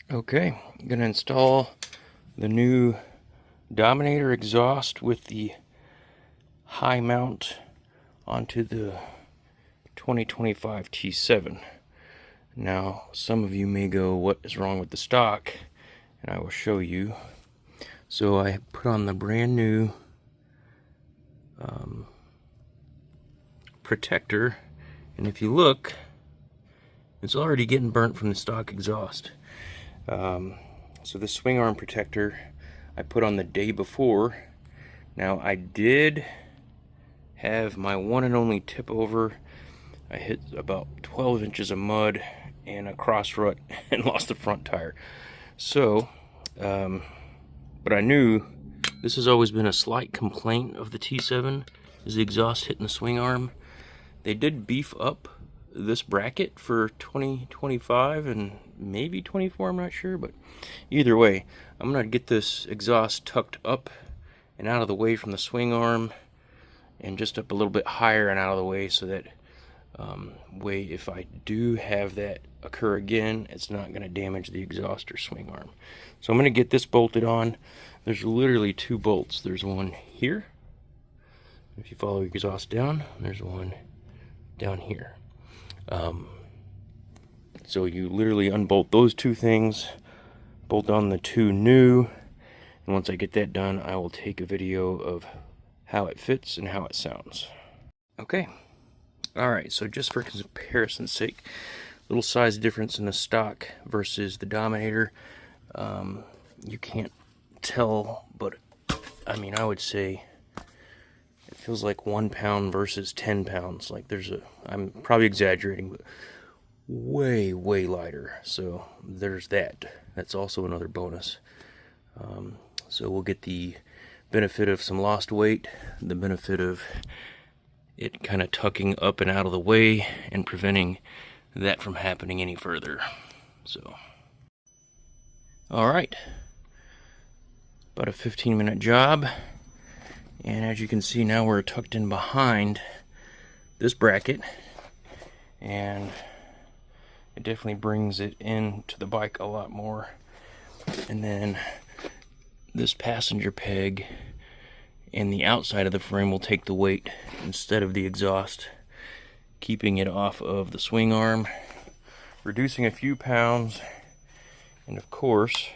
Okay, I'm gonna install the new Dominator exhaust with the high mount onto the 2025 T7. Now, some of you may go, what is wrong with the stock? And I will show you. So I put on the brand new protector, and if you look, it's already getting burnt from the stock exhaust. So the swing arm protector I put on the day before. Now I did have my one and only tip over. I hit about 12 inches of mud and a cross rut and lost the front tire. So, but I knew this has always been a slight complaint of the T7, is the exhaust hitting the swing arm. They did beef up this bracket for 2025 and maybe 24, I'm not sure, but either way, I'm gonna get this exhaust tucked up and out of the way from the swing arm and just up a little bit higher and out of the way, so that way if I do have that occur again, it's not going to damage the exhaust or swing arm. So I'm going to get this bolted on. There's literally two bolts. There's one here, if you follow the exhaust down, there's one down here. So you literally unbolt those two things, bolt on the two new, and once I get that done, I will take a video of how it fits and how it sounds. Okay, alright, so just for comparison's sake, little size difference in the stock versus the Dominator. You can't tell, but I mean, I would say it feels like 1 pound versus 10 pounds. Like I'm probably exaggerating, but way lighter. So there's that. That's also another bonus. So we'll get the benefit of some lost weight, the benefit of it kind of tucking up and out of the way and preventing that from happening any further. So, alright, about a 15-minute job, and as you can see now we're tucked in behind this bracket, and it definitely brings it into the bike a lot more. And then this passenger peg and the outside of the frame will take the weight instead of the exhaust, keeping it off of the swing arm, reducing a few pounds, and of course